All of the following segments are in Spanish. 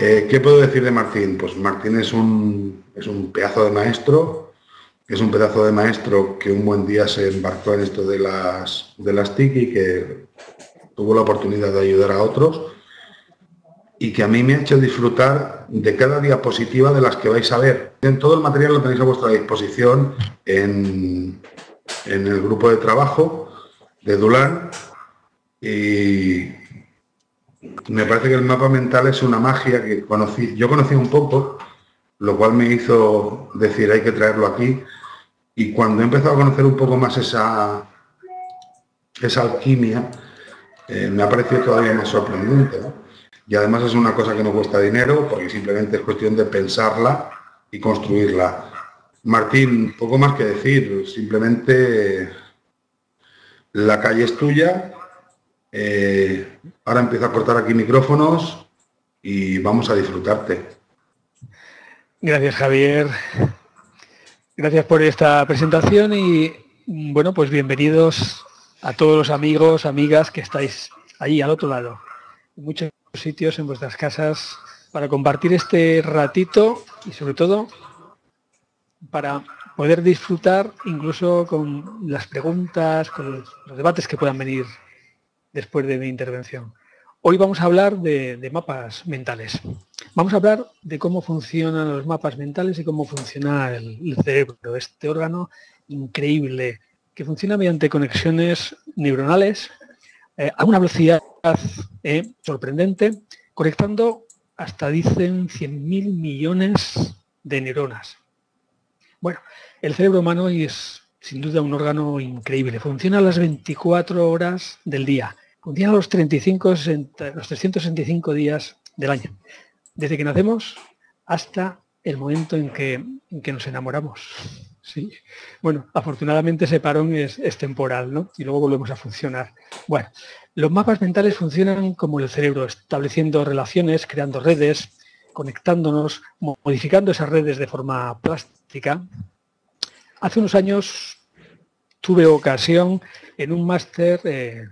¿Qué puedo decir de Martín? Pues Martín es un pedazo de maestro, es un pedazo de maestro que un buen día se embarcó en esto de las TIC y que tuvo la oportunidad de ayudar a otros y que a mí me ha hecho disfrutar de cada diapositiva de las que vais a ver. Todo el material lo tenéis a vuestra disposición en el grupo de trabajo de Dulan y me parece que el mapa mental es una magia que yo conocí un poco, lo cual me hizo decir hay que traerlo aquí, y cuando he empezado a conocer un poco más esa alquimia, me ha parecido todavía más sorprendente, ¿no? Y además es una cosa que no cuesta dinero, porque simplemente es cuestión de pensarla y construirla. Martín, poco más que decir, simplemente la calle es tuya. Ahora empiezo a cortar aquí micrófonos y vamos a disfrutarte. Gracias, Javier. Gracias por esta presentación y, bueno, pues bienvenidos a todos los amigos, amigas que estáis ahí al otro lado. En muchos sitios, en vuestras casas, para compartir este ratito y, sobre todo, para poder disfrutar incluso con las preguntas, con los debates que puedan venir después de mi intervención. Hoy vamos a hablar de mapas mentales. Vamos a hablar de cómo funcionan los mapas mentales y cómo funciona el cerebro, este órgano increíble que funciona mediante conexiones neuronales a una velocidad sorprendente, conectando hasta, dicen, 100.000 millones de neuronas. Bueno, el cerebro humano es sin duda un órgano increíble. Funciona a las 24 horas del día. Funciona los 365 días del año. Desde que nacemos hasta el momento en que nos enamoramos. Sí. Bueno, afortunadamente ese parón es temporal, ¿no? Y luego volvemos a funcionar. Bueno, los mapas mentales funcionan como el cerebro, estableciendo relaciones, creando redes, conectándonos, modificando esas redes de forma plástica. Hace unos años tuve ocasión en un máster de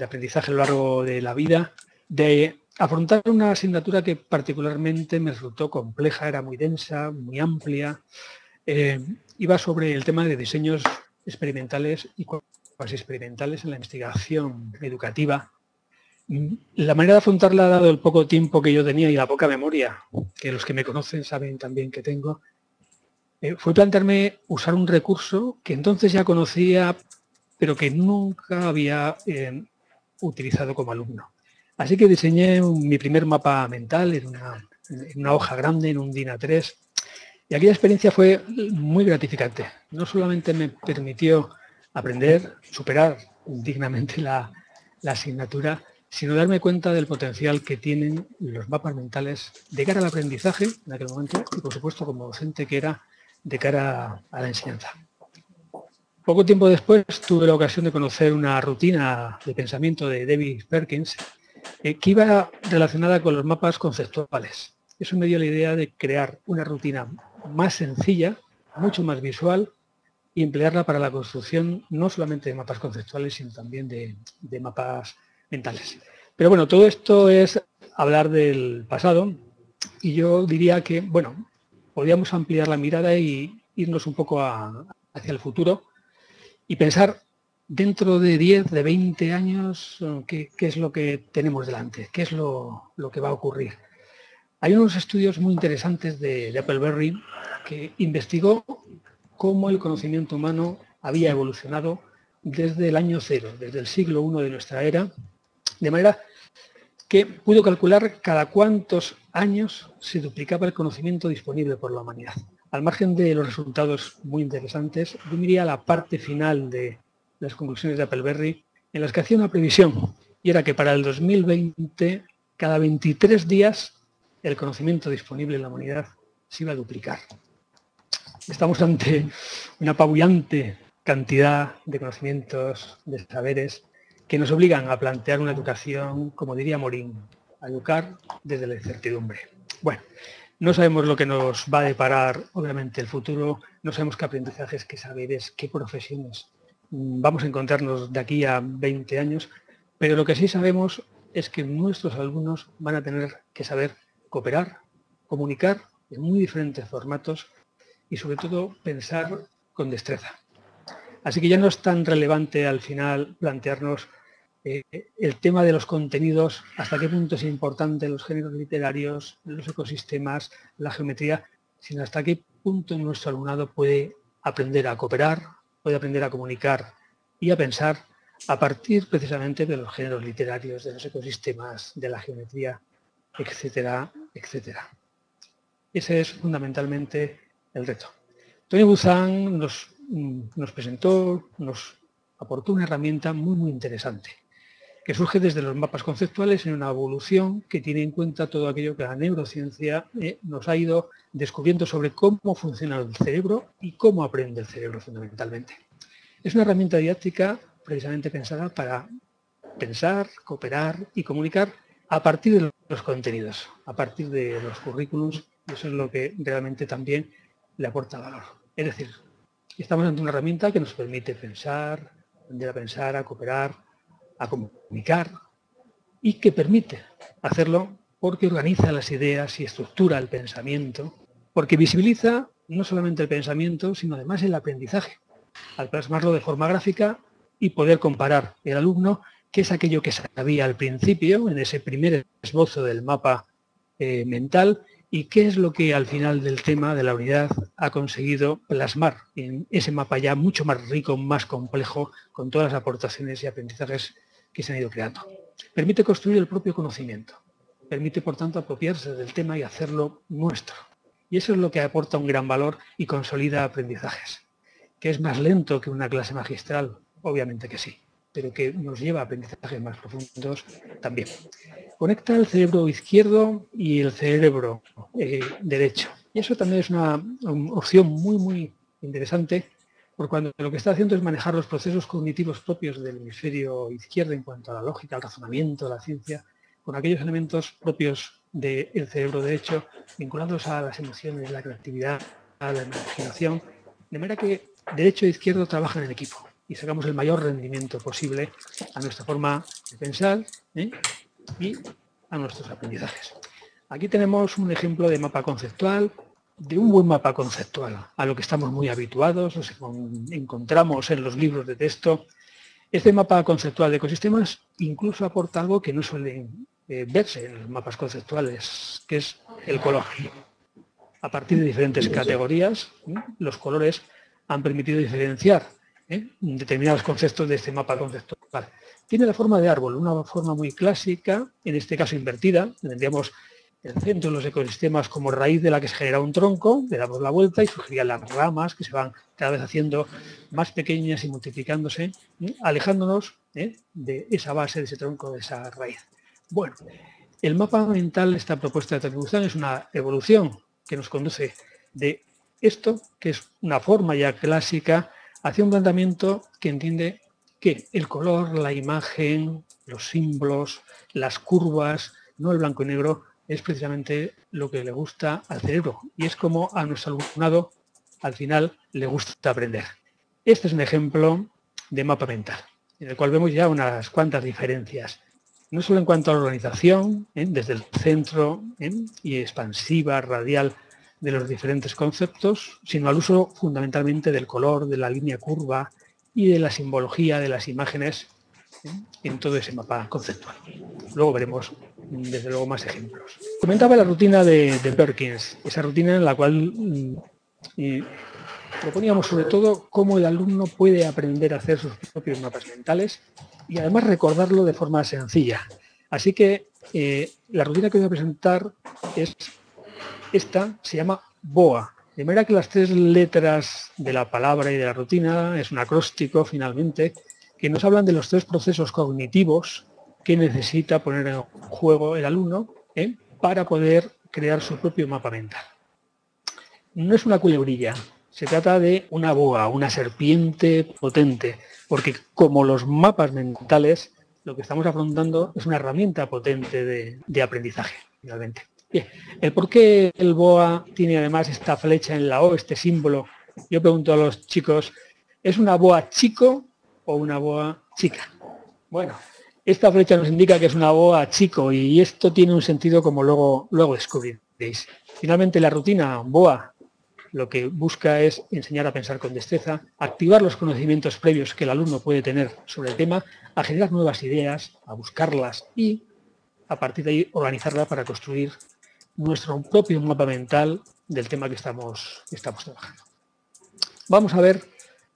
aprendizaje a lo largo de la vida de afrontar una asignatura que particularmente me resultó compleja, era muy densa, muy amplia. Iba sobre el tema de diseños experimentales y cuasi experimentales en la investigación educativa. La manera de afrontarla, dado el poco tiempo que yo tenía y la poca memoria, que los que me conocen saben también que tengo, fue plantearme usar un recurso que entonces ya conocía, pero que nunca había utilizado como alumno. Así que diseñé mi primer mapa mental en una hoja grande, en un DIN A3, y aquella experiencia fue muy gratificante. No solamente me permitió aprender, superar dignamente la asignatura, sino darme cuenta del potencial que tienen los mapas mentales de cara al aprendizaje en aquel momento y, por supuesto, como docente que era, de cara a la enseñanza. Poco tiempo después tuve la ocasión de conocer una rutina de pensamiento de David Perkins que iba relacionada con los mapas conceptuales. Eso me dio la idea de crear una rutina más sencilla, mucho más visual, y emplearla para la construcción no solamente de mapas conceptuales, sino también de mapas mentales. Pero bueno, todo esto es hablar del pasado y yo diría que, bueno, podríamos ampliar la mirada y irnos un poco hacia el futuro y pensar dentro de 10, de 20 años, qué es lo que tenemos delante, qué es lo que va a ocurrir. Hay unos estudios muy interesantes de Appleberry que investigó cómo el conocimiento humano había evolucionado desde el año cero, desde el siglo I de nuestra era, de manera que pudo calcular cada cuántos años se duplicaba el conocimiento disponible por la humanidad. Al margen de los resultados muy interesantes, yo miraría la parte final de las conclusiones de Appleberry, en las que hacía una previsión, y era que para el 2020, cada 23 días, el conocimiento disponible en la humanidad se iba a duplicar. Estamos ante una apabullante cantidad de conocimientos, de saberes, que nos obligan a plantear una educación, como diría Morín, a educar desde la incertidumbre. Bueno, no sabemos lo que nos va a deparar, obviamente, el futuro, no sabemos qué aprendizajes, qué saberes, qué profesiones vamos a encontrarnos de aquí a 20 años, pero lo que sí sabemos es que nuestros alumnos van a tener que saber cooperar, comunicar en muy diferentes formatos y sobre todo pensar con destreza. Así que ya no es tan relevante al final plantearnos el tema de los contenidos, hasta qué punto es importante los géneros literarios, los ecosistemas, la geometría, sino hasta qué punto nuestro alumnado puede aprender a cooperar, puede aprender a comunicar y a pensar a partir precisamente de los géneros literarios, de los ecosistemas, de la geometría, etcétera, etcétera. Ese es fundamentalmente el reto. Tony Buzan nos presentó, nos aportó una herramienta muy interesante, que surge desde los mapas conceptuales en una evolución que tiene en cuenta todo aquello que la neurociencia nos ha ido descubriendo sobre cómo funciona el cerebro y cómo aprende el cerebro fundamentalmente. Es una herramienta didáctica precisamente pensada para pensar, cooperar y comunicar a partir de los contenidos, a partir de los currículums, y eso es lo que realmente también le aporta valor. Es decir, estamos ante una herramienta que nos permite pensar, aprender a pensar, a cooperar, a comunicar y que permite hacerlo porque organiza las ideas y estructura el pensamiento, porque visibiliza no solamente el pensamiento, sino además el aprendizaje, al plasmarlo de forma gráfica y poder comparar el alumno qué es aquello que sabía al principio, en ese primer esbozo del mapa mental, y qué es lo que al final del tema de la unidad ha conseguido plasmar en ese mapa ya mucho más rico, más complejo, con todas las aportaciones y aprendizajes que se han ido creando. Permite construir el propio conocimiento, permite por tanto apropiarse del tema y hacerlo nuestro. Y eso es lo que aporta un gran valor y consolida aprendizajes. ¿Que es más lento que una clase magistral? Obviamente que sí, pero que nos lleva a aprendizajes más profundos también. Conecta el cerebro izquierdo y el cerebro derecho. Y eso también es una opción muy interesante, porque cuando lo que está haciendo es manejar los procesos cognitivos propios del hemisferio izquierdo en cuanto a la lógica, el razonamiento, la ciencia, con aquellos elementos propios del cerebro derecho vinculados a las emociones, la creatividad, a la imaginación, de manera que derecho e izquierdo trabajan en equipo y sacamos el mayor rendimiento posible a nuestra forma de pensar y a nuestros aprendizajes. Aquí tenemos un ejemplo de mapa conceptual, de un buen mapa conceptual, a lo que estamos muy habituados, nos encontramos en los libros de texto. Este mapa conceptual de ecosistemas incluso aporta algo que no suele verse en los mapas conceptuales, que es el color. A partir de diferentes categorías, los colores han permitido diferenciar determinados conceptos de este mapa conceptual. Tiene la forma de árbol, una forma muy clásica, en este caso invertida. Tendríamos el centro de los ecosistemas como raíz de la que se genera un tronco, le damos la vuelta y surgirían las ramas que se van cada vez haciendo más pequeñas y multiplicándose, alejándonos de esa base, de ese tronco, de esa raíz. Bueno, el mapa mental, esta propuesta de Tony Buzan, es una evolución que nos conduce de esto, que es una forma ya clásica, hacia un planteamiento que entiende que el color, la imagen, los símbolos, las curvas, no el blanco y negro, es precisamente lo que le gusta al cerebro y es como a nuestro alumnado al final le gusta aprender. Este es un ejemplo de mapa mental, en el cual vemos ya unas cuantas diferencias, no solo en cuanto a la organización, desde el centro y expansiva, radial, de los diferentes conceptos, sino al uso fundamentalmente del color, de la línea curva y de la simbología de las imágenes en todo ese mapa conceptual. Luego veremos, desde luego, más ejemplos. Comentaba la rutina de Perkins, esa rutina en la cual proponíamos sobre todo cómo el alumno puede aprender a hacer sus propios mapas mentales y además recordarlo de forma sencilla. Así que la rutina que voy a presentar es esta, se llama BOA, de manera que las 3 letras de la palabra y de la rutina es un acróstico finalmente que nos hablan de los 3 procesos cognitivos que necesita poner en juego el alumno para poder crear su propio mapa mental. No es una culebrilla, se trata de una boa, una serpiente potente, porque como los mapas mentales, lo que estamos afrontando es una herramienta potente de aprendizaje, finalmente. Bien, el por qué el BOA tiene además esta flecha en la O, este símbolo. Yo pregunto a los chicos, ¿es una boa chico o una boa chica? Bueno, Esta flecha nos indica que es una boa chico y esto tiene un sentido como luego descubriréis. Finalmente, la rutina boa lo que busca es enseñar a pensar con destreza, activar los conocimientos previos que el alumno puede tener sobre el tema, a generar nuevas ideas, a buscarlas y, a partir de ahí, organizarla para construir nuestro propio mapa mental del tema que estamos trabajando. Vamos a ver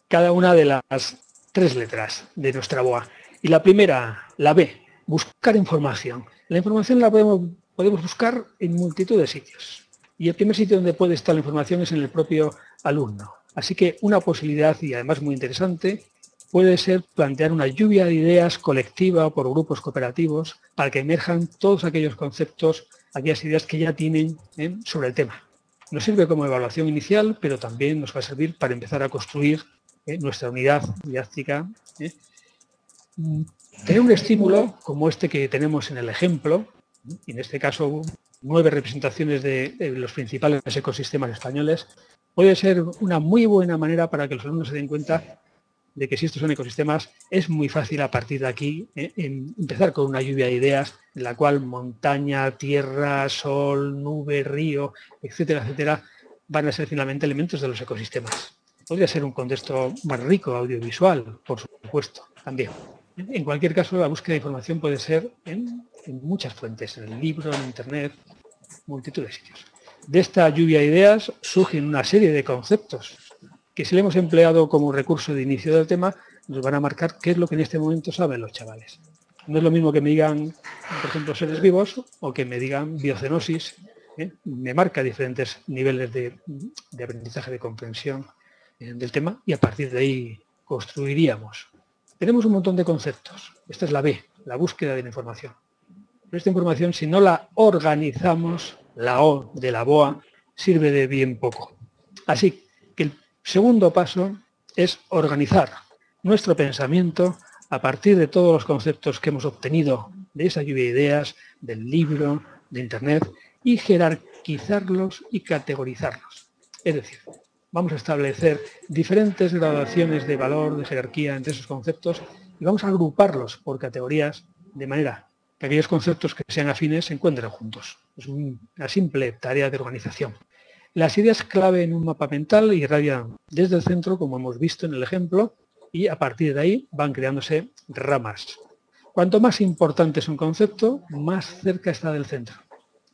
cada una de las 3 letras de nuestra BOA. Y la primera, la B, buscar información. La información la podemos buscar en multitud de sitios. Y el primer sitio donde puede estar la información es en el propio alumno. Así que una posibilidad, y además muy interesante, puede ser plantear una lluvia de ideas colectiva o por grupos cooperativos para que emerjan todos aquellos conceptos, aquellas ideas que ya tienen sobre el tema. Nos sirve como evaluación inicial, pero también nos va a servir para empezar a construir nuestra unidad didáctica. Tener un estímulo como este que tenemos en el ejemplo, y en este caso 9 representaciones de los principales ecosistemas españoles, puede ser una muy buena manera para que los alumnos se den cuenta de que si estos son ecosistemas, es muy fácil a partir de aquí empezar con una lluvia de ideas en la cual montaña, tierra, sol, nube, río, etcétera, etcétera, van a ser finalmente elementos de los ecosistemas. Podría ser un contexto más rico, audiovisual, por supuesto, también. En cualquier caso, la búsqueda de información puede ser en muchas fuentes, en el libro, en internet, multitud de sitios. De esta lluvia de ideas surgen una serie de conceptos que si le hemos empleado como recurso de inicio del tema, nos van a marcar qué es lo que en este momento saben los chavales. No es lo mismo que me digan, por ejemplo, seres vivos o que me digan biocenosis. Me marca diferentes niveles de aprendizaje, de comprensión del tema y a partir de ahí construiríamos. Tenemos un montón de conceptos. Esta es la B, la búsqueda de la información. Pero esta información, si no la organizamos, la O de la BOA, sirve de bien poco. Así que el segundo paso es organizar nuestro pensamiento a partir de todos los conceptos que hemos obtenido de esa lluvia de ideas, del libro, de internet, y jerarquizarlos y categorizarlos. Es decir, vamos a establecer diferentes graduaciones de valor, de jerarquía entre esos conceptos y vamos a agruparlos por categorías de manera que aquellos conceptos que sean afines se encuentren juntos. Es una simple tarea de organización. Las ideas clave en un mapa mental irradian desde el centro, como hemos visto en el ejemplo, y a partir de ahí van creándose ramas. Cuanto más importante es un concepto, más cerca está del centro.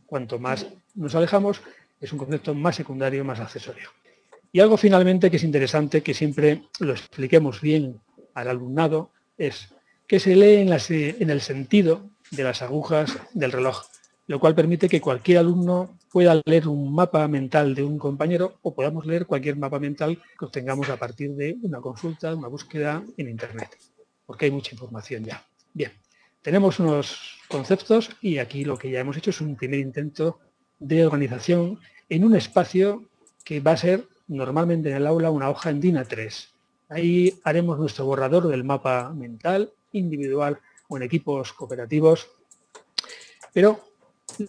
Cuanto más nos alejamos, es un concepto más secundario, más accesorio. Y algo finalmente que es interesante, que siempre lo expliquemos bien al alumnado, es que se lee en el sentido de las agujas del reloj, lo cual permite que cualquier alumno pueda leer un mapa mental de un compañero o podamos leer cualquier mapa mental que obtengamos a partir de una consulta, una búsqueda en internet, porque hay mucha información ya. Bien, tenemos unos conceptos y aquí lo que ya hemos hecho es un primer intento de organización en un espacio que va a ser normalmente en el aula una hoja en DIN A3. Ahí haremos nuestro borrador del mapa mental individual o en equipos cooperativos, pero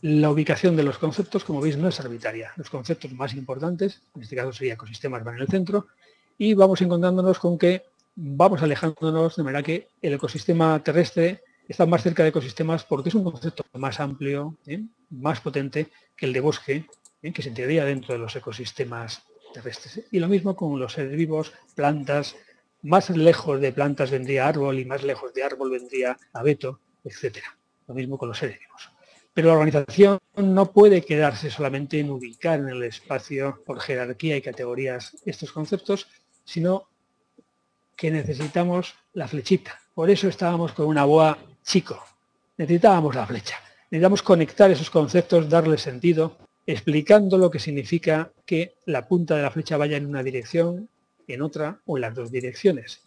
la ubicación de los conceptos, como veis, no es arbitraria. Los conceptos más importantes, en este caso sería ecosistemas, van en el centro y vamos encontrándonos con que vamos alejándonos de manera que el ecosistema terrestre está más cerca de ecosistemas porque es un concepto más amplio, más potente que el de bosque, que se entendería dentro de los ecosistemas terrestres. Y lo mismo con los seres vivos, plantas, más lejos de plantas vendría árbol y más lejos de árbol vendría abeto, etcétera. Lo mismo con los seres vivos. Pero la organización no puede quedarse solamente en ubicar en el espacio por jerarquía y categorías estos conceptos, sino que necesitamos la flechita. Por eso estábamos con una BOA chico. Necesitábamos la flecha. Necesitamos conectar esos conceptos, darle sentido, explicando lo que significa que la punta de la flecha vaya en una dirección, en otra o en las dos direcciones.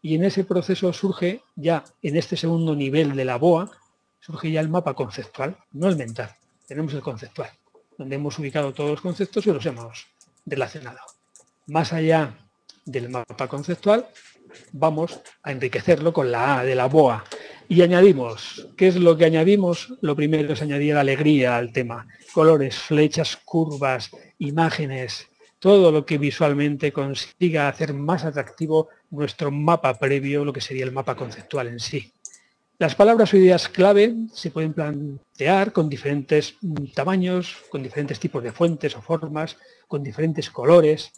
Y en ese proceso surge ya, en este segundo nivel de la BOA, surge ya el mapa conceptual, no el mental. Tenemos el conceptual, donde hemos ubicado todos los conceptos y los hemos relacionado. Más allá del mapa conceptual, vamos a enriquecerlo con la A de la BOA. Y añadimos, ¿qué es lo que añadimos? Lo primero es añadir alegría al tema. Colores, flechas, curvas, imágenes, todo lo que visualmente consiga hacer más atractivo nuestro mapa previo, lo que sería el mapa conceptual en sí. Las palabras o ideas clave se pueden plantear con diferentes tamaños, con diferentes tipos de fuentes o formas, con diferentes colores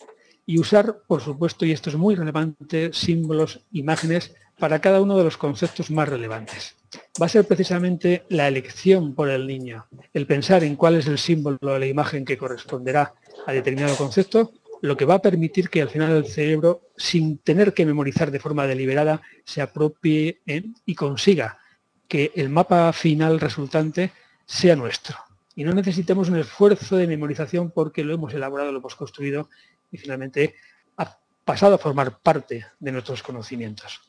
y usar, por supuesto, y esto es muy relevante, símbolos, imágenes para cada uno de los conceptos más relevantes. Va a ser precisamente la elección por el niño, el pensar en cuál es el símbolo o la imagen que corresponderá a determinado concepto, lo que va a permitir que al final el cerebro, sin tener que memorizar de forma deliberada, se apropie y consiga que el mapa final resultante sea nuestro. Y no necesitemos un esfuerzo de memorización porque lo hemos elaborado, lo hemos construido y finalmente ha pasado a formar parte de nuestros conocimientos.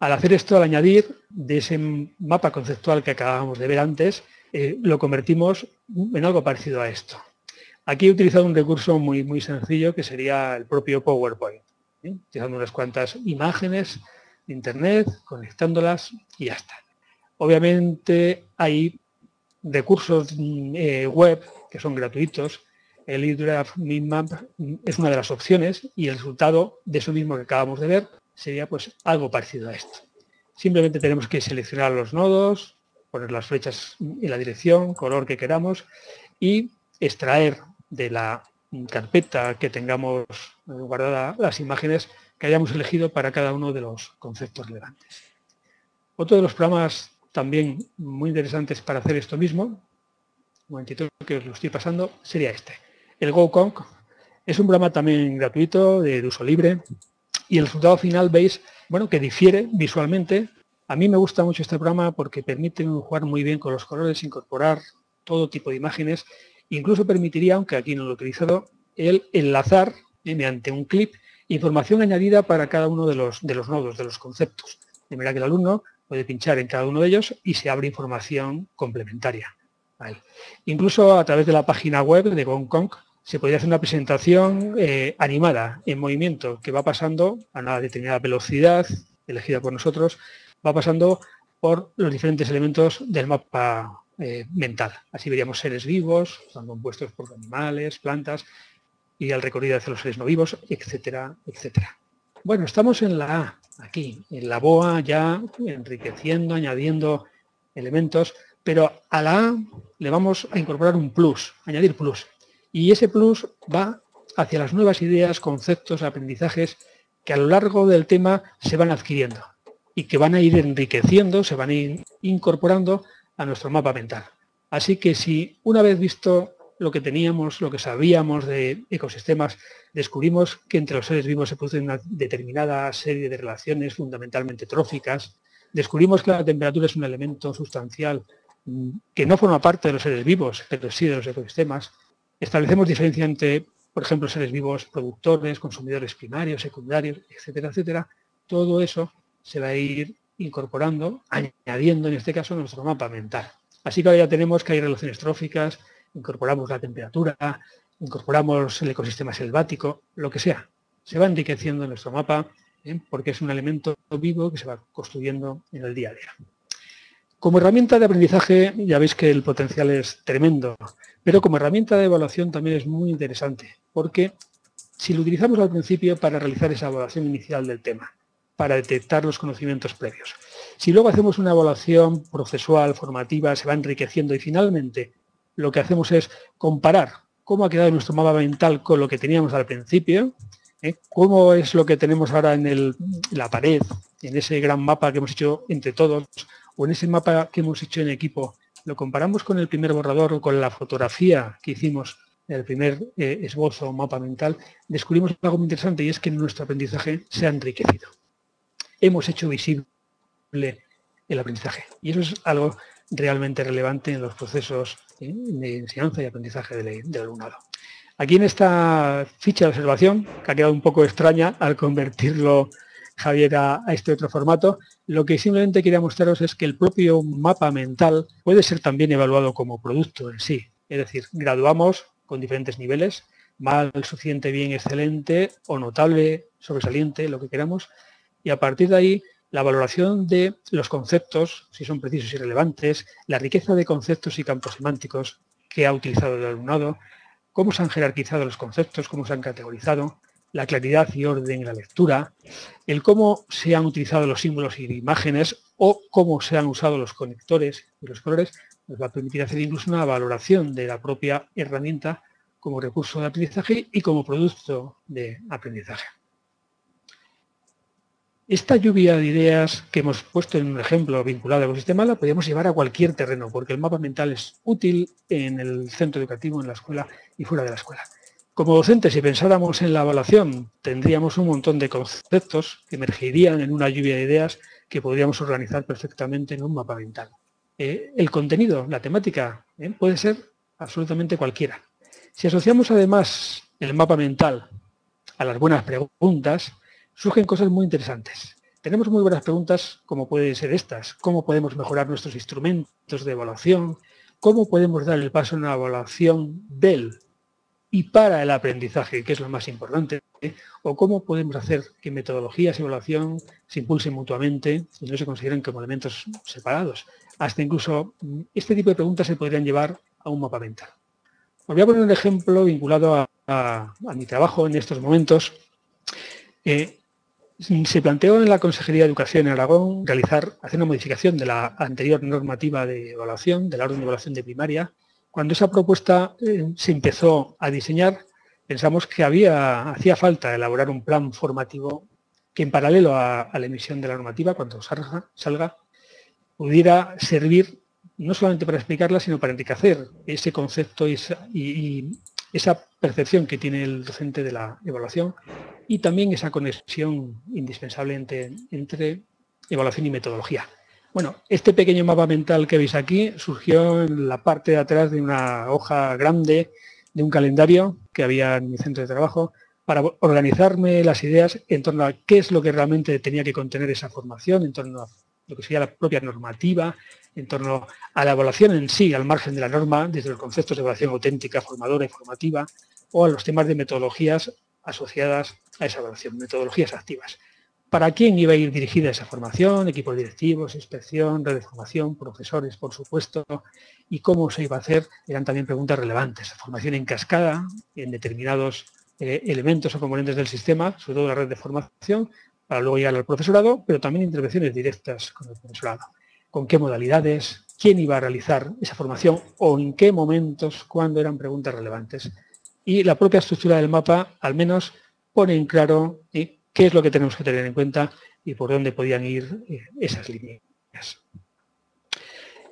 Al hacer esto, al añadir de ese mapa conceptual que acabamos de ver antes, lo convertimos en algo parecido a esto. Aquí he utilizado un recurso muy sencillo que sería el propio PowerPoint, utilizando unas cuantas imágenes de Internet, conectándolas y ya está. Obviamente hay recursos web que son gratuitos. El eDraft Minmap es una de las opciones y el resultado de eso mismo que acabamos de ver sería pues algo parecido a esto. Simplemente tenemos que seleccionar los nodos, poner las flechas en la dirección, color que queramos y extraer de la carpeta que tengamos guardada las imágenes que hayamos elegido para cada uno de los conceptos relevantes. Otro de los programas también muy interesantes para hacer esto mismo, un momentito que os lo estoy pasando, sería este. El GoConc es un programa también gratuito, de uso libre, y el resultado final veis, bueno, que difiere visualmente. A mí me gusta mucho este programa porque permite jugar muy bien con los colores, incorporar todo tipo de imágenes. Incluso permitiría, aunque aquí no lo he utilizado, el enlazar mediante un clip información añadida para cada uno de los nodos, de los conceptos. De manera que el alumno puede pinchar en cada uno de ellos y se abre información complementaria a él. Incluso a través de la página web de GoConc se podría hacer una presentación animada, en movimiento, que va pasando a una determinada velocidad, elegida por nosotros, va pasando por los diferentes elementos del mapa mental. Así veríamos seres vivos, están compuestos por animales, plantas, y el recorrido hacia los seres no vivos, etcétera, etcétera. Bueno, estamos en la A, aquí, en la BOA ya enriqueciendo, añadiendo elementos, pero a la A le vamos a incorporar un plus, añadir plus. Y ese plus va hacia las nuevas ideas, conceptos, aprendizajes que a lo largo del tema se van adquiriendo y que van a ir enriqueciendo, se van a ir incorporando a nuestro mapa mental. Así que si una vez visto lo que teníamos, lo que sabíamos de ecosistemas, descubrimos que entre los seres vivos se produce una determinada serie de relaciones fundamentalmente tróficas, descubrimos que la temperatura es un elemento sustancial que no forma parte de los seres vivos, pero sí de los ecosistemas, establecemos diferencia entre, por ejemplo, seres vivos productores, consumidores primarios, secundarios, etcétera, etcétera. Todo eso se va a ir incorporando, añadiendo en este caso nuestro mapa mental. Así que ahora ya tenemos que hay relaciones tróficas, incorporamos la temperatura, incorporamos el ecosistema selvático, lo que sea. Se va enriqueciendo en nuestro mapa porque es un elemento vivo que se va construyendo en el día a día. Como herramienta de aprendizaje ya veis que el potencial es tremendo, pero como herramienta de evaluación también es muy interesante, porque si lo utilizamos al principio para realizar esa evaluación inicial del tema, para detectar los conocimientos previos, si luego hacemos una evaluación procesual, formativa, se va enriqueciendo y finalmente lo que hacemos es comparar cómo ha quedado nuestro mapa mental con lo que teníamos al principio, cómo es lo que tenemos ahora en la pared, en ese gran mapa que hemos hecho entre todos, o en ese mapa que hemos hecho en equipo, lo comparamos con el primer borrador o con la fotografía que hicimos en el primer esbozo o mapa mental, descubrimos algo muy interesante y es que nuestro aprendizaje se ha enriquecido. Hemos hecho visible el aprendizaje y eso es algo realmente relevante en los procesos de enseñanza y aprendizaje del alumnado. Aquí en esta ficha de observación, que ha quedado un poco extraña al convertirlo Javier a este otro formato, lo que simplemente quería mostraros es que el propio mapa mental puede ser también evaluado como producto en sí. Es decir, graduamos con diferentes niveles, mal, suficiente, bien, excelente o notable, sobresaliente, lo que queramos, y a partir de ahí la valoración de los conceptos, si son precisos y relevantes, la riqueza de conceptos y campos semánticos que ha utilizado el alumnado, cómo se han jerarquizado los conceptos, cómo se han categorizado, la claridad y orden en la lectura, el cómo se han utilizado los símbolos y imágenes o cómo se han usado los conectores y los colores, nos va a permitir hacer incluso una valoración de la propia herramienta como recurso de aprendizaje y como producto de aprendizaje. Esta lluvia de ideas que hemos puesto en un ejemplo vinculado al ecosistema la podríamos llevar a cualquier terreno, porque el mapa mental es útil en el centro educativo, en la escuela y fuera de la escuela. Como docentes, si pensáramos en la evaluación, tendríamos un montón de conceptos que emergerían en una lluvia de ideas que podríamos organizar perfectamente en un mapa mental. El contenido, la temática, puede ser absolutamente cualquiera. Si asociamos además el mapa mental a las buenas preguntas, surgen cosas muy interesantes. Tenemos muy buenas preguntas como pueden ser estas. ¿Cómo podemos mejorar nuestros instrumentos de evaluación? ¿Cómo podemos dar el paso en una evaluación del y para el aprendizaje, que es lo más importante? ¿O cómo podemos hacer que metodologías y evaluación se impulsen mutuamente y no se consideren como elementos separados? Hasta incluso este tipo de preguntas se podrían llevar a un mapa mental. Os voy a poner un ejemplo vinculado a mi trabajo en estos momentos. Se planteó en la Consejería de Educación en Aragón hacer una modificación de la anterior normativa de evaluación, de la orden de evaluación de primaria. Cuando esa propuesta se empezó a diseñar, pensamos que hacía falta elaborar un plan formativo que en paralelo a la emisión de la normativa, cuando salga, pudiera servir no solamente para explicarla, sino para enriquecer ese concepto y esa percepción que tiene el docente de la evaluación y también esa conexión indispensable entre evaluación y metodología. Bueno, este pequeño mapa mental que veis aquí surgió en la parte de atrás de una hoja grande de un calendario que había en mi centro de trabajo para organizarme las ideas en torno a qué es lo que realmente tenía que contener esa formación, en torno a lo que sería la propia normativa, en torno a la evaluación en sí, al margen de la norma, desde los conceptos de evaluación auténtica, formadora y formativa, o a los temas de metodologías asociadas a esa evaluación, metodologías activas. ¿Para quién iba a ir dirigida esa formación? Equipos directivos, inspección, red de formación, profesores, por supuesto, y cómo se iba a hacer, eran también preguntas relevantes. Formación en cascada, en determinados elementos o componentes del sistema, sobre todo la red de formación, para luego llegar al profesorado, pero también intervenciones directas con el profesorado. ¿Con qué modalidades? ¿Quién iba a realizar esa formación? ¿O en qué momentos? ¿Cuándo eran preguntas relevantes? Y la propia estructura del mapa, al menos, pone en claro qué es lo que tenemos que tener en cuenta y por dónde podían ir esas líneas.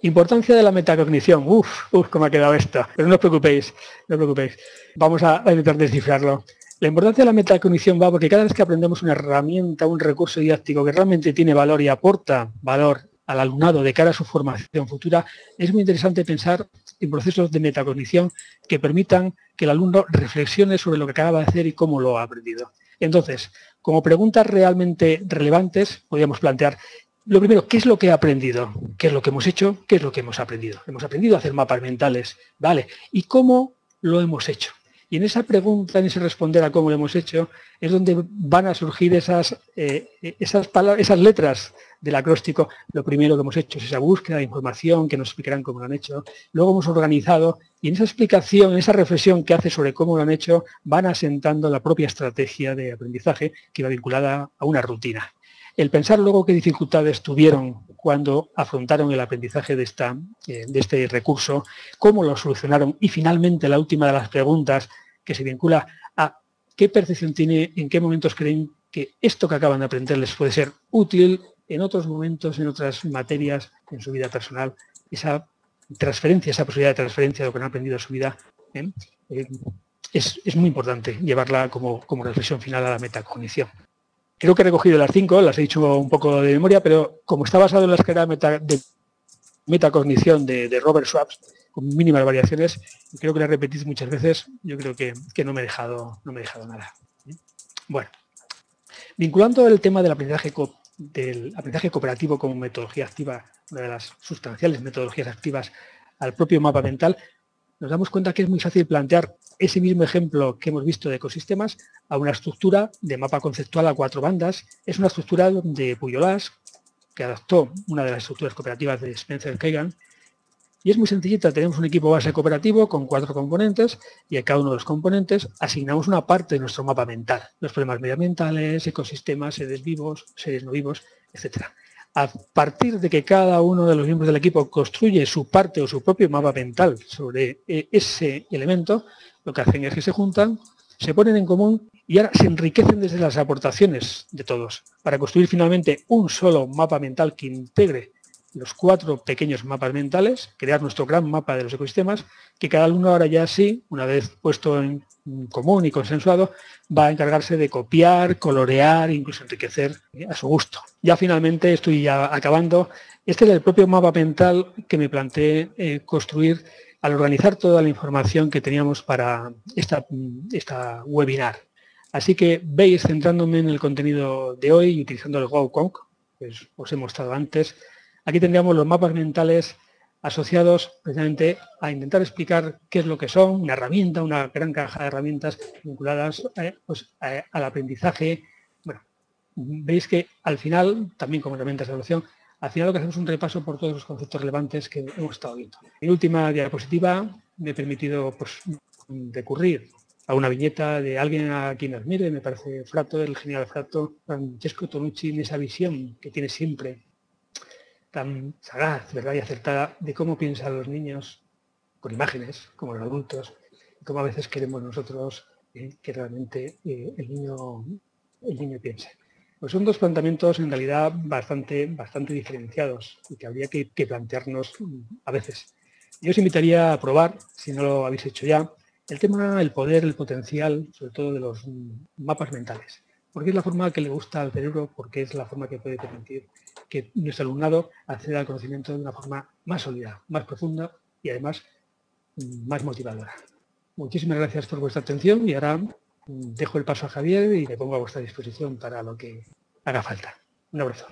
Importancia de la metacognición. Cómo ha quedado esto. Pero no os preocupéis, no os preocupéis. Vamos a intentar descifrarlo. La importancia de la metacognición va porque cada vez que aprendemos una herramienta, un recurso didáctico que realmente tiene valor y aporta valor al alumnado de cara a su formación futura, es muy interesante pensar en procesos de metacognición que permitan que el alumno reflexione sobre lo que acaba de hacer y cómo lo ha aprendido. Entonces, como preguntas realmente relevantes, podríamos plantear, lo primero, ¿qué es lo que he aprendido? ¿Qué es lo que hemos hecho? ¿Qué es lo que hemos aprendido? Hemos aprendido a hacer mapas mentales, ¿vale? ¿Y cómo lo hemos hecho? Y en esa pregunta, en ese responder a cómo lo hemos hecho, es donde van a surgir esas letras del acróstico. Lo primero que hemos hecho es esa búsqueda de información que nos explicarán cómo lo han hecho. Luego hemos organizado y en esa explicación, en esa reflexión que hace sobre cómo lo han hecho, van asentando la propia estrategia de aprendizaje que va vinculada a una rutina. El pensar luego qué dificultades tuvieron cuando afrontaron el aprendizaje de este recurso, cómo lo solucionaron y finalmente la última de las preguntas que se vincula a qué percepción tiene, en qué momentos creen que esto que acaban de aprender les puede ser útil en otros momentos, en otras materias, en su vida personal, esa transferencia, esa posibilidad de transferencia de lo que han aprendido en su vida, es muy importante llevarla como reflexión final a la metacognición. Creo que he recogido las 5, las he dicho un poco de memoria, pero como está basado en la escala de metacognición de Robert Schwartz, con mínimas variaciones, y creo que la repetís muchas veces, yo creo que no me he dejado nada. Bueno, vinculando el tema del aprendizaje cooperativo como metodología activa, una de las sustanciales metodologías activas al propio mapa mental, nos damos cuenta que es muy fácil plantear ese mismo ejemplo que hemos visto de ecosistemas a una estructura de mapa conceptual a 4 bandas. Es una estructura de Pujolas, que adaptó una de las estructuras cooperativas de Spencer Kagan, Y es muy sencillita, tenemos un equipo base cooperativo con 4 componentes y a cada uno de los componentes asignamos una parte de nuestro mapa mental. Los problemas medioambientales, ecosistemas, seres vivos, seres no vivos, etc. A partir de que cada uno de los miembros del equipo construye su parte o su propio mapa mental sobre ese elemento, lo que hacen es que se juntan, se ponen en común y ahora se enriquecen desde las aportaciones de todos para construir finalmente un solo mapa mental que integre los 4 pequeños mapas mentales, crear nuestro gran mapa de los ecosistemas, que cada uno ahora ya sí, una vez puesto en común y consensuado, va a encargarse de copiar, colorear, incluso enriquecer a su gusto. Ya finalmente estoy ya acabando. Este es el propio mapa mental que me planteé construir al organizar toda la información que teníamos para esta webinar. Así que veis, centrándome en el contenido de hoy y utilizando el GoConc, que os he mostrado antes, aquí tendríamos los mapas mentales asociados precisamente a intentar explicar qué es lo que son, una herramienta, una gran caja de herramientas vinculadas al aprendizaje. Bueno, veis que al final, también como herramientas de evaluación, al final lo que hacemos es un repaso por todos los conceptos relevantes que hemos estado viendo. Mi última diapositiva me he permitido recurrir a una viñeta de alguien a quien admire, me parece Fratto, el genial Fratto, Francesco Tonucci, en esa visión que tiene siempre tan sagaz, ¿verdad?, y acertada de cómo piensan los niños con imágenes, como los adultos, y cómo a veces queremos nosotros que realmente el niño piense. Pues son 2 planteamientos en realidad bastante diferenciados y que habría que plantearnos a veces. Yo os invitaría a probar, si no lo habéis hecho ya, el tema, el poder, el potencial, sobre todo de los mapas mentales. Porque es la forma que le gusta al cerebro, porque es la forma que puede permitir que nuestro alumnado acceda al conocimiento de una forma más sólida, más profunda y además más motivadora. Muchísimas gracias por vuestra atención y ahora dejo el paso a Javier y me pongo a vuestra disposición para lo que haga falta. Un abrazo.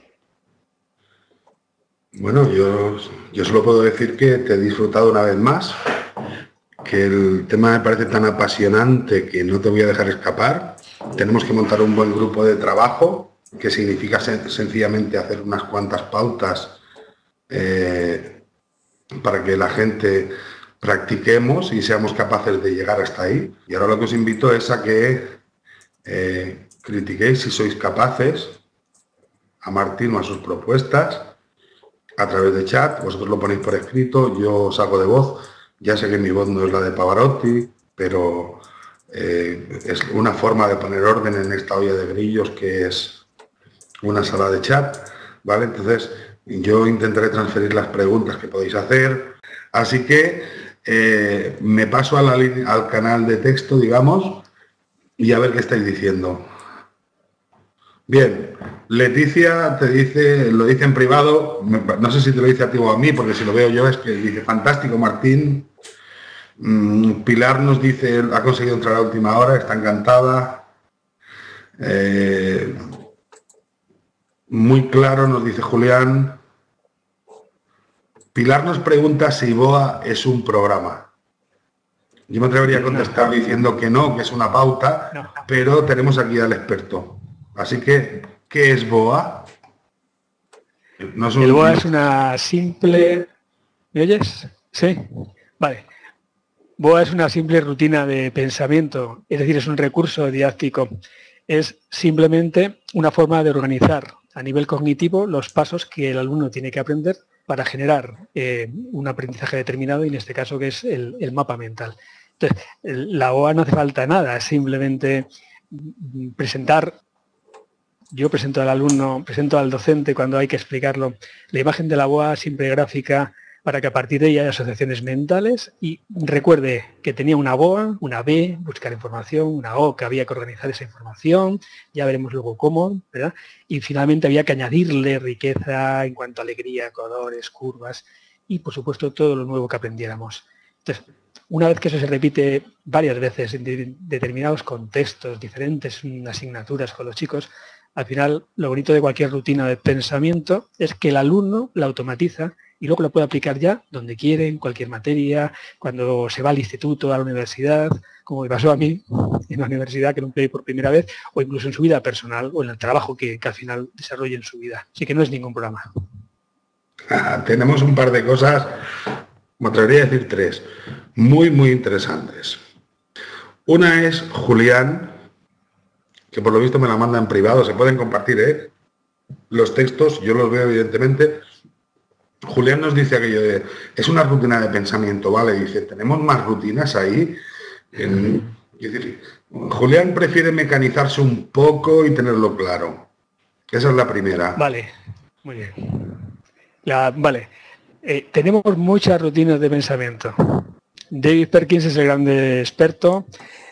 Bueno, yo solo puedo decir que te he disfrutado una vez más, que el tema me parece tan apasionante que no te voy a dejar escapar. Tenemos que montar un buen grupo de trabajo, que significa sencillamente hacer unas cuantas pautas para que la gente practiquemos y seamos capaces de llegar hasta ahí. Y ahora lo que os invito es a que critiquéis si sois capaces a Martín o a sus propuestas a través de chat. Vosotros lo ponéis por escrito, yo os hago de voz. Ya sé que mi voz no es la de Pavarotti, pero es una forma de poner orden en esta olla de grillos que es una sala de chat, ¿vale? Entonces, yo intentaré transferir las preguntas que podéis hacer. Así que me paso al canal de texto, digamos, y a ver qué estáis diciendo. Bien, Leticia te dice, lo dice en privado, no sé si te lo dice a ti o a mí, porque si lo veo yo es que dice, fantástico Martín. Pilar nos dice, ha conseguido entrar a última hora, está encantada. Muy claro, nos dice Julián. Pilar nos pregunta si BOA es un programa. Yo me atrevería a contestar diciendo que no, que es una pauta, no. Pero tenemos aquí al experto. Así que, ¿qué es BOA? No es el BOA es una simple... ¿Me oyes? Sí. Vale. BOA es una simple rutina de pensamiento, es decir, es un recurso didáctico. Es simplemente una forma de organizar a nivel cognitivo los pasos que el alumno tiene que aprender para generar un aprendizaje determinado, y en este caso que es el mapa mental. Entonces, la BOA no hace falta nada, es simplemente presentar. Yo presento al alumno, presento al docente cuando hay que explicarlo, la imagen de la BOA siempre gráfica para que a partir de ella haya asociaciones mentales y recuerde que tenía una BOA, una B, buscar información, una O, que había que organizar esa información, ya veremos luego cómo, ¿verdad? Y finalmente había que añadirle riqueza en cuanto a alegría, colores, curvas y por supuesto todo lo nuevo que aprendiéramos. Entonces, una vez que eso se repite varias veces en determinados contextos, diferentes asignaturas con los chicos, al final lo bonito de cualquier rutina de pensamiento es que el alumno la automatiza y luego la puede aplicar ya donde quiere, en cualquier materia, cuando se va al instituto, a la universidad, como me pasó a mí en la universidad que lo empleé por primera vez, o incluso en su vida personal o en el trabajo que al final desarrolle en su vida. Así que no es ningún problema. Tenemos un par de cosas me atrevería a decir tres, muy, muy interesantes. Una es Julián, que por lo visto me la manda en privado, se pueden compartir, ¿eh? Los textos, yo los veo evidentemente. Julián nos dice aquello de, es una rutina de pensamiento, ¿vale? Dice, tenemos más rutinas ahí. Es decir, Julián prefiere mecanizarse un poco y tenerlo claro. Esa es la primera. Vale, muy bien. Vale, tenemos muchas rutinas de pensamiento. David Perkins es el grande experto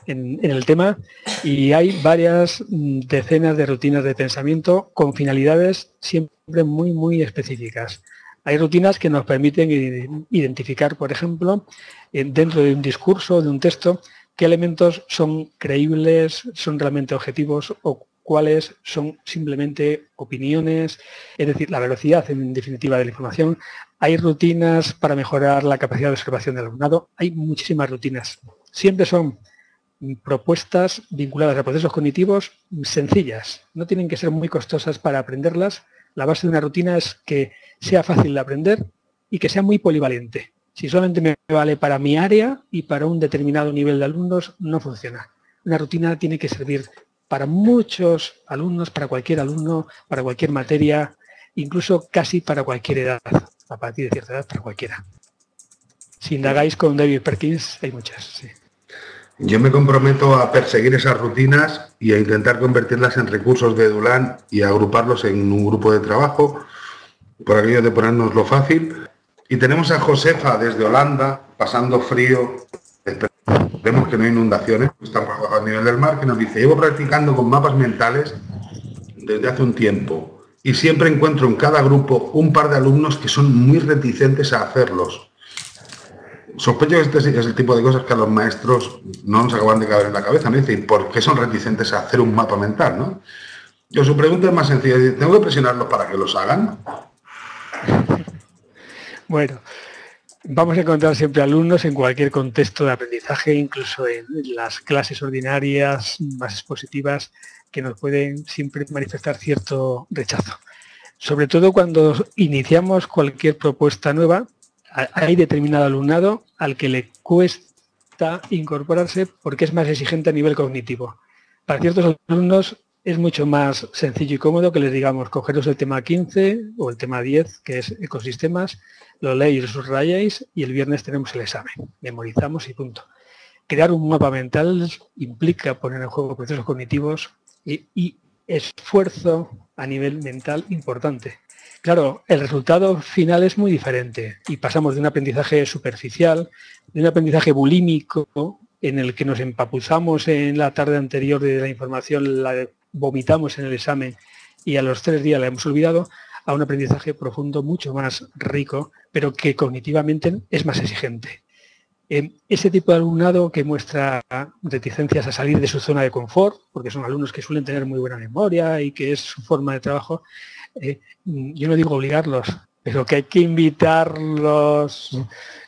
en el tema y hay varias decenas de rutinas de pensamiento con finalidades siempre muy, muy específicas. Hay rutinas que nos permiten identificar, por ejemplo, dentro de un discurso, de un texto, qué elementos son creíbles, son realmente objetivos o cuáles son simplemente opiniones, es decir, la velocidad en definitiva de la información. Hay rutinas para mejorar la capacidad de observación del alumnado, hay muchísimas rutinas. Siempre son propuestas vinculadas a procesos cognitivos sencillas, no tienen que ser muy costosas para aprenderlas. La base de una rutina es que sea fácil de aprender y que sea muy polivalente. Si solamente me vale para mi área y para un determinado nivel de alumnos, no funciona. Una rutina tiene que servir para muchos alumnos, para cualquier alumno, para cualquier materia, incluso casi para cualquier edad, a partir de cierta edad, para cualquiera. Si indagáis con David Perkins, hay muchas, sí. Yo me comprometo a perseguir esas rutinas y a intentar convertirlas en recursos de Eduland y a agruparlos en un grupo de trabajo, por aquello de ponernos lo fácil. Y tenemos a Josefa desde Holanda, pasando frío, esperemos que no hay inundaciones, estamos bajo el nivel del mar, que nos dice, llevo practicando con mapas mentales desde hace un tiempo y siempre encuentro en cada grupo un par de alumnos que son muy reticentes a hacerlos. Sospecho que este es el tipo de cosas que a los maestros no nos acaban de caber en la cabeza, ¿no? Dice, ¿por qué son reticentes a hacer un mapa mental, no? Yo, su pregunta es más sencilla, ¿tengo que presionarlos para que los hagan? Bueno, vamos a encontrar siempre alumnos en cualquier contexto de aprendizaje, incluso en las clases ordinarias más expositivas, que nos pueden siempre manifestar cierto rechazo. Sobre todo cuando iniciamos cualquier propuesta nueva, hay determinado alumnado al que le cuesta incorporarse porque es más exigente a nivel cognitivo. Para ciertos alumnos es mucho más sencillo y cómodo que les digamos, cogeros el tema 15 o el tema 10, que es ecosistemas, lo leéis, lo subrayáis y el viernes tenemos el examen. Memorizamos y punto. Crear un mapa mental implica poner en juego procesos cognitivos y esfuerzo a nivel mental importante. Claro, el resultado final es muy diferente y pasamos de un aprendizaje superficial, de un aprendizaje bulímico en el que nos empapuzamos en la tarde anterior de la información, la vomitamos en el examen y a los 3 días la hemos olvidado, a un aprendizaje profundo mucho más rico, pero que cognitivamente es más exigente. Ese tipo de alumnado que muestra reticencias a salir de su zona de confort, porque son alumnos que suelen tener muy buena memoria y que es su forma de trabajo, yo no digo obligarlos, pero que hay que invitarlos,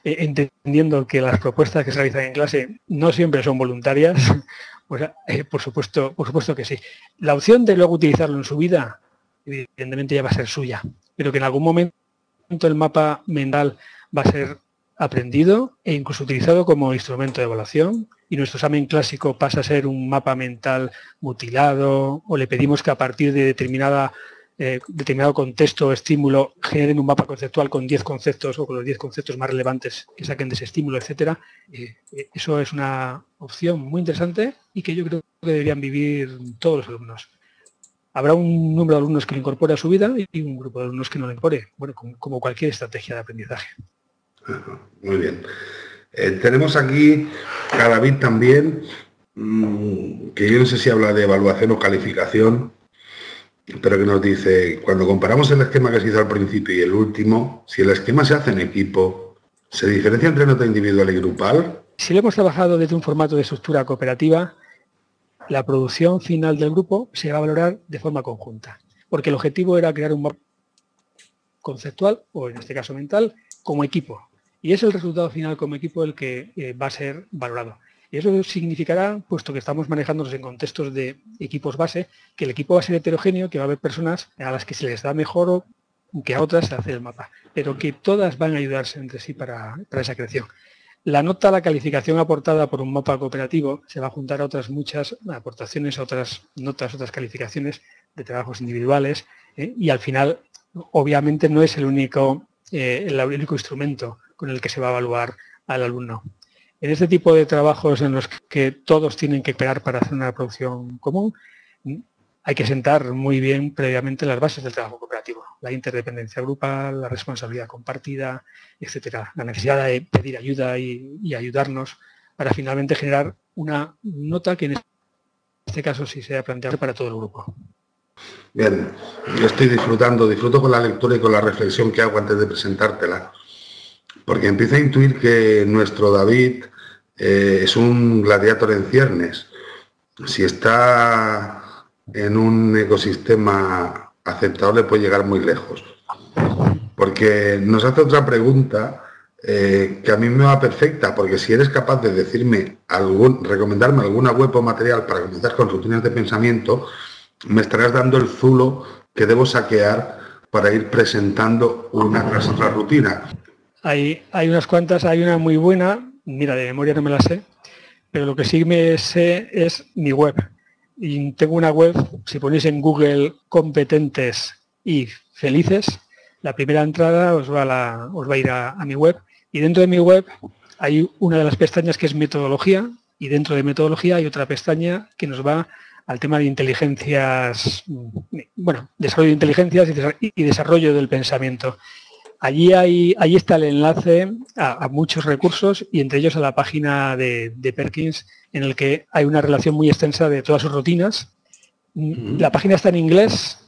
entendiendo que las propuestas que se realizan en clase no siempre son voluntarias, pues, por supuesto que sí. La opción de luego utilizarlo en su vida, evidentemente ya va a ser suya, pero que en algún momento el mapa mental va a ser aprendido e incluso utilizado como instrumento de evaluación y nuestro examen clásico pasa a ser un mapa mental mutilado o le pedimos que a partir de determinado contexto o estímulo generen un mapa conceptual con 10 conceptos o con los 10 conceptos más relevantes que saquen de ese estímulo, etcétera. Eso es una opción muy interesante y que yo creo que deberían vivir todos los alumnos. Habrá un número de alumnos que lo incorpore a su vida y un grupo de alumnos que no lo incorpore, bueno, como cualquier estrategia de aprendizaje. Muy bien. Tenemos aquí a David también, que yo no sé si habla de evaluación o calificación, pero que nos dice, cuando comparamos el esquema que se hizo al principio y el último, si el esquema se hace en equipo, ¿se diferencia entre nota individual y grupal? Si lo hemos trabajado desde un formato de estructura cooperativa, la producción final del grupo se va a valorar de forma conjunta, porque el objetivo era crear un mapa conceptual, o en este caso mental, como equipo. Y es el resultado final como equipo el que va a ser valorado. Y eso significará, puesto que estamos manejándonos en contextos de equipos base, que el equipo va a ser heterogéneo, que va a haber personas a las que se les da mejor que a otras se hace el mapa, pero que todas van a ayudarse entre sí para esa creación. La nota, la calificación aportada por un mapa cooperativo se va a juntar a otras muchas aportaciones, a otras notas, otras calificaciones de trabajos individuales, y al final, obviamente, no es el único instrumento con el que se va a evaluar al alumno. En este tipo de trabajos en los que todos tienen que cooperar para hacer una producción común, hay que sentar muy bien previamente las bases del trabajo cooperativo, la interdependencia grupal, la responsabilidad compartida, etcétera, la necesidad de pedir ayuda y ayudarnos para finalmente generar una nota que en este caso sí sea planteable para todo el grupo. Bien, yo estoy disfruto con la lectura y con la reflexión que hago antes de presentártela, porque empiezo a intuir que nuestro David es un gladiator en ciernes. Si está en un ecosistema aceptable puede llegar muy lejos. Porque nos hace otra pregunta que a mí me va perfecta, porque si eres capaz de decirme recomendarme alguna web o material para comenzar con rutinas de pensamiento, me estarás dando el zulo que debo saquear para ir presentando una tras otra rutina. Hay unas cuantas, hay una muy buena, mira, de memoria no me la sé, pero lo que sí me sé es mi web. Y tengo una web, si ponéis en Google competentes y felices, la primera entrada os va a ir a mi web, y dentro de mi web hay una de las pestañas que es metodología, y dentro de metodología hay otra pestaña que nos va al tema de inteligencias, bueno, desarrollo de inteligencias y desarrollo del pensamiento. Allí está el enlace a muchos recursos y entre ellos a la página de Perkins, en el que hay una relación muy extensa de todas sus rutinas. La página está en inglés,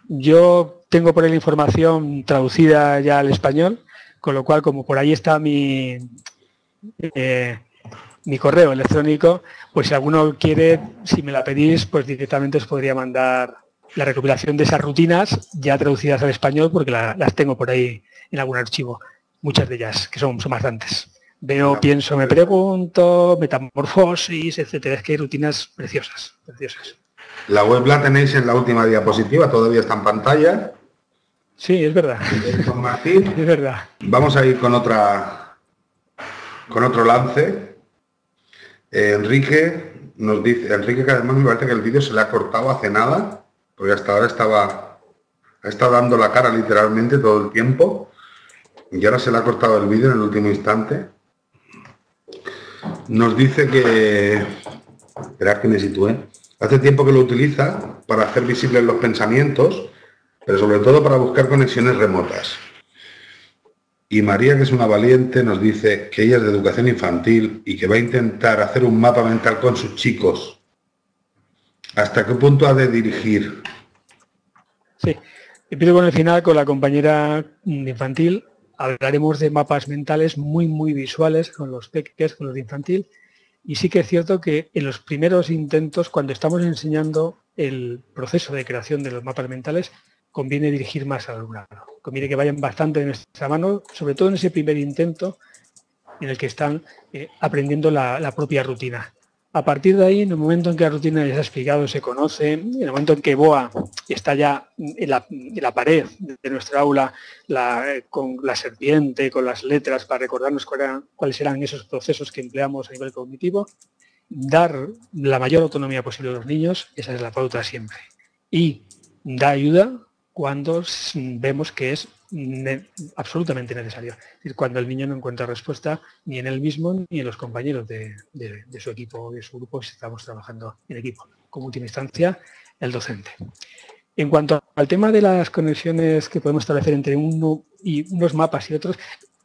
yo tengo por ahí la información traducida ya al español, con lo cual, como por ahí está mi correo electrónico, pues si alguno quiere, si me la pedís, pues directamente os podría mandar la recopilación de esas rutinas ya traducidas al español, porque las tengo por ahí en algún archivo, muchas de ellas, que son bastantes. Veo, pienso, me pregunto, metamorfosis, etcétera. Es que hay rutinas preciosas, preciosas. La web la tenéis en la última diapositiva, todavía está en pantalla. Sí, es verdad. Con Martín. Es verdad. Vamos a ir con otro lance. Enrique nos dice, que además me parece que el vídeo se le ha cortado hace nada, porque hasta ahora ha estado dando la cara literalmente todo el tiempo, y ahora se le ha cortado el vídeo en el último instante. Nos dice que, esperad que me sitúe, hace tiempo que lo utiliza para hacer visibles los pensamientos, pero sobre todo para buscar conexiones remotas. Y María, que es una valiente, nos dice que ella es de educación infantil y que va a intentar hacer un mapa mental con sus chicos. ¿Hasta qué punto ha de dirigir? Sí, empiezo con el final, con la compañera infantil. Hablaremos de mapas mentales muy, muy visuales con los peques, con los de infantil. Y sí que es cierto que en los primeros intentos, cuando estamos enseñando el proceso de creación de los mapas mentales, conviene dirigir más al alumnado. Conviene que vayan bastante de nuestra mano, sobre todo en ese primer intento en el que están aprendiendo la propia rutina. A partir de ahí, en el momento en que la rutina ya se ha explicado, se conoce, en el momento en que BOA está ya en la pared de nuestra aula, con la serpiente, con las letras, para recordarnos cuáles eran esos procesos que empleamos a nivel cognitivo, dar la mayor autonomía posible a los niños, esa es la pauta siempre. Y da ayuda cuando vemos que es absolutamente necesario. Es decir, cuando el niño no encuentra respuesta ni en él mismo ni en los compañeros de su equipo, de su grupo, si estamos trabajando en equipo. Como última instancia, el docente. En cuanto al tema de las conexiones que podemos establecer entre unos mapas y otros,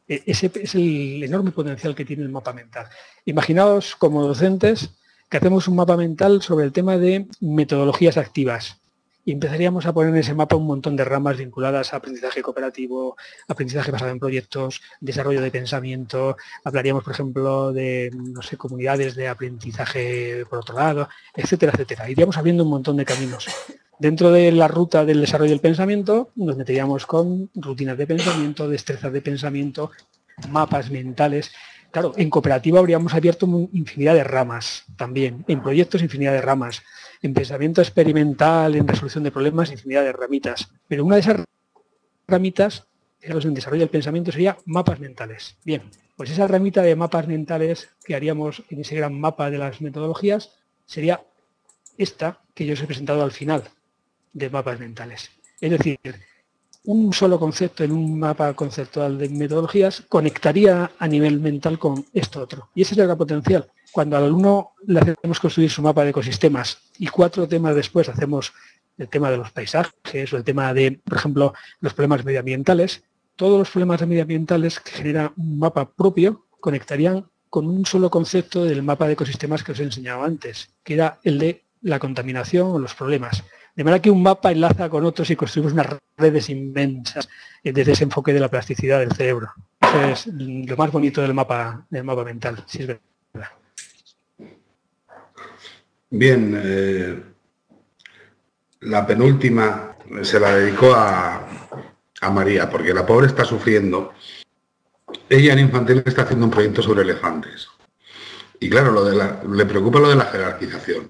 ese es el enorme potencial que tiene el mapa mental. Imaginaos como docentes que hacemos un mapa mental sobre el tema de metodologías activas. Y empezaríamos a poner en ese mapa un montón de ramas vinculadas a aprendizaje cooperativo, aprendizaje basado en proyectos, desarrollo de pensamiento. Hablaríamos, por ejemplo, de, no sé, comunidades de aprendizaje por otro lado, etcétera, etcétera. Iríamos abriendo un montón de caminos. Dentro de la ruta del desarrollo del pensamiento, nos meteríamos con rutinas de pensamiento, destrezas de pensamiento, mapas mentales. Claro, en cooperativa habríamos abierto infinidad de ramas también, en proyectos infinidad de ramas, en pensamiento experimental, en resolución de problemas, infinidad de ramitas. Pero una de esas ramitas, en desarrollo del pensamiento, sería mapas mentales. Bien, pues esa ramita de mapas mentales que haríamos en ese gran mapa de las metodologías sería esta que yo os he presentado al final de mapas mentales. Es decir, un solo concepto en un mapa conceptual de metodologías conectaría a nivel mental con esto otro. Y ese es el gran potencial. Cuando al alumno le hacemos construir su mapa de ecosistemas y 4 temas después hacemos el tema de los paisajes o el tema de, por ejemplo, los problemas medioambientales, todos los problemas medioambientales que genera un mapa propio conectarían con un solo concepto del mapa de ecosistemas que os he enseñado antes, que era el de la contaminación o los problemas. De manera que un mapa enlaza con otros y construimos unas redes inmensas desde ese enfoque de la plasticidad del cerebro. Eso es lo más bonito del mapa mental, si es verdad. Bien, la penúltima se la dedicó a María, porque la pobre está sufriendo. Ella en infantil está haciendo un proyecto sobre elefantes. Y claro, le preocupa lo de la jerarquización.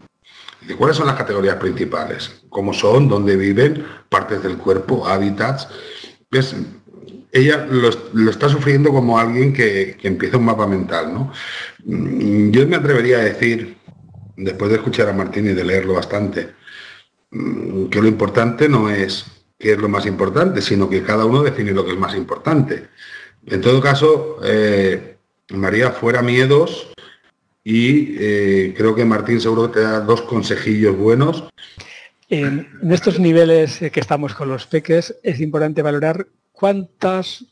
Dice, ¿cuáles son las categorías principales? ¿Cómo son? ¿Dónde viven? ¿Partes del cuerpo? ¿Hábitats? Pues, ella lo está sufriendo como alguien que empieza un mapa mental, ¿no? Yo me atrevería a decir, después de escuchar a Martín y de leerlo bastante, que lo importante no es qué es lo más importante, sino que cada uno define lo que es más importante. En todo caso, María, fuera miedos, y creo que Martín seguro que te da 2 consejillos buenos. En estos niveles que estamos con los peques es importante valorar cuántas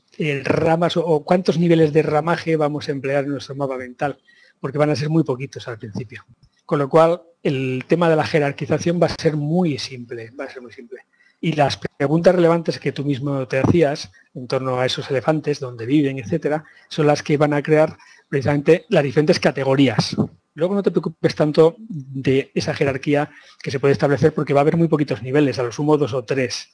ramas o cuántos niveles de ramaje vamos a emplear en nuestro mapa mental, porque van a ser muy poquitos al principio. Con lo cual, el tema de la jerarquización va a ser muy simple, Y las preguntas relevantes que tú mismo te hacías en torno a esos elefantes, dónde viven, etcétera, son las que van a crear precisamente las diferentes categorías. Luego no te preocupes tanto de esa jerarquía que se puede establecer porque va a haber muy poquitos niveles, a lo sumo 2 o 3.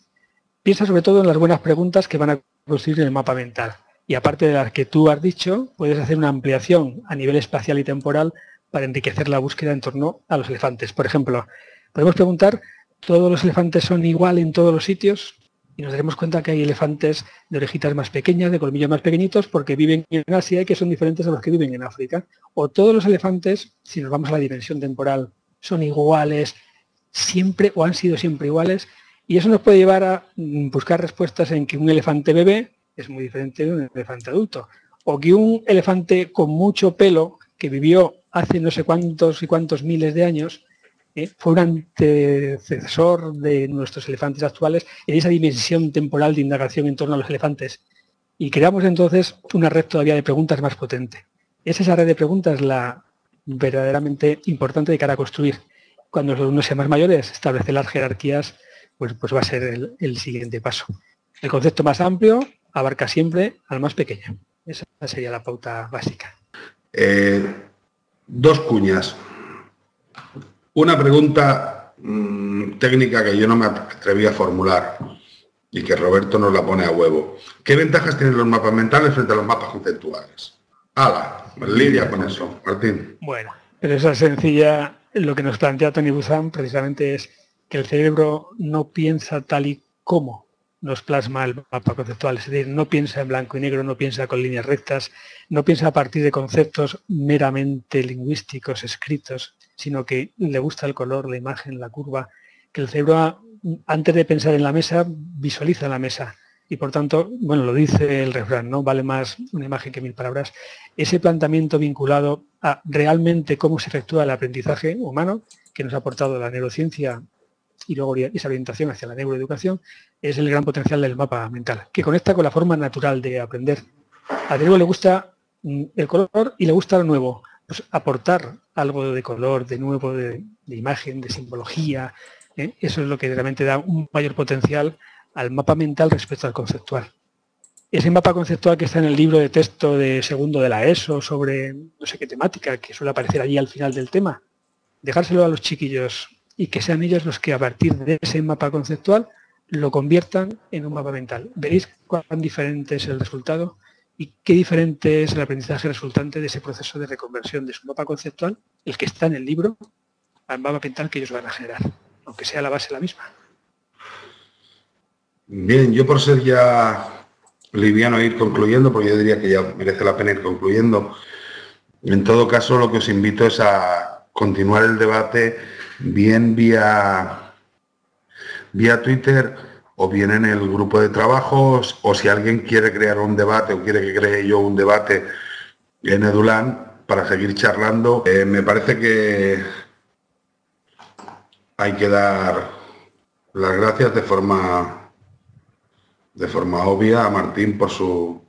Piensa sobre todo en las buenas preguntas que van a construir el mapa mental. Y aparte de las que tú has dicho, puedes hacer una ampliación a nivel espacial y temporal para enriquecer la búsqueda en torno a los elefantes. Por ejemplo, podemos preguntar, ¿todos los elefantes son igual en todos los sitios? Y nos daremos cuenta que hay elefantes de orejitas más pequeñas, de colmillos más pequeñitos, porque viven en Asia y que son diferentes a los que viven en África. O todos los elefantes, si nos vamos a la dimensión temporal, son iguales siempre o han sido siempre iguales. Y eso nos puede llevar a buscar respuestas en que un elefante bebé es muy diferente de un elefante adulto. O que un elefante con mucho pelo, que vivió hace no sé cuántos y cuántos miles de años, fue un antecesor de nuestros elefantes actuales en esa dimensión temporal de indagación en torno a los elefantes. Y creamos entonces una red todavía de preguntas más potente. Es esa red de preguntas la verdaderamente importante de cara a construir. Cuando los alumnos sean más mayores, establecer las jerarquías pues va a ser el siguiente paso. El concepto más amplio abarca siempre al más pequeño. Esa sería la pauta básica. 2 cuñas. Una pregunta técnica que yo no me atreví a formular y que Roberto nos la pone a huevo. ¿Qué ventajas tienen los mapas mentales frente a los mapas conceptuales? ¡Hala! Lidia con eso, Martín. Bueno, pero esa sencilla, lo que nos plantea Tony Buzan precisamente es que el cerebro no piensa tal y como nos plasma el mapa conceptual, es decir, no piensa en blanco y negro, no piensa con líneas rectas, no piensa a partir de conceptos meramente lingüísticos escritos, sino que le gusta el color, la imagen, la curva, que el cerebro antes de pensar en la mesa visualiza la mesa y por tanto, bueno, lo dice el refrán, ¿no? Vale más una imagen que 1000 palabras. Ese planteamiento vinculado a realmente cómo se efectúa el aprendizaje humano, que nos ha aportado la neurociencia y luego esa orientación hacia la neuroeducación, es el gran potencial del mapa mental, que conecta con la forma natural de aprender. Al cerebro le gusta el color y le gusta lo nuevo. Pues aportar algo de color, de nuevo, de imagen, de simbología, eso es lo que realmente da un mayor potencial al mapa mental respecto al conceptual. Ese mapa conceptual que está en el libro de texto de segundo de la ESO sobre no sé qué temática, que suele aparecer allí al final del tema, dejárselo a los chiquillos y que sean ellos los que a partir de ese mapa conceptual lo conviertan en un mapa mental. Veréis cuán diferente es el resultado y qué diferente es el aprendizaje resultante de ese proceso de reconversión de su mapa conceptual, el que está en el libro, al mapa mental que ellos van a generar, aunque sea la base la misma. Bien, yo por ser ya liviano ir concluyendo, porque yo diría que ya merece la pena ir concluyendo. En todo caso, lo que os invito es a continuar el debate bien vía Twitter o bien en el grupo de trabajos, o si alguien quiere crear un debate o quiere que cree yo un debate en Eduland para seguir charlando. Me parece que hay que dar las gracias de forma obvia a Martín por su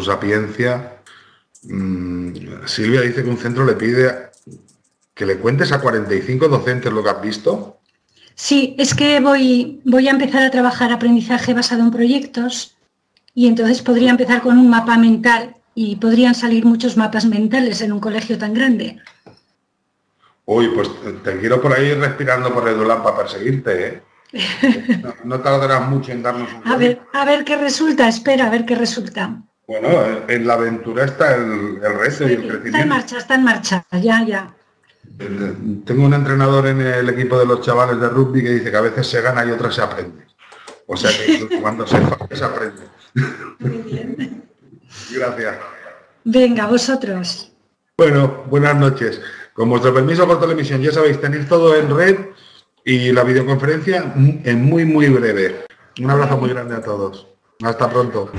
sapiencia. Silvia dice que un centro le pide que le cuentes a 45 docentes lo que has visto. Sí, es que voy a empezar a trabajar aprendizaje basado en proyectos y entonces podría empezar con un mapa mental y podrían salir muchos mapas mentales en un colegio tan grande. Uy, pues te quiero por ahí respirando por Eduland para perseguirte, ¿eh? No tardarás mucho en darnos un... A ver qué resulta, espera, a ver qué resulta. Bueno, en la aventura está el reto y el crecimiento. Está en marcha, ya. Tengo un entrenador en el equipo de los chavales de rugby que dice que a veces se gana y otras se aprende. O sea que cuando se falla se aprende. Muy bien. Gracias. Venga, vosotros. Bueno, buenas noches. Con vuestro permiso por televisión, ya sabéis, tenéis todo en red y la videoconferencia en muy breve. Un abrazo muy grande a todos. Hasta pronto.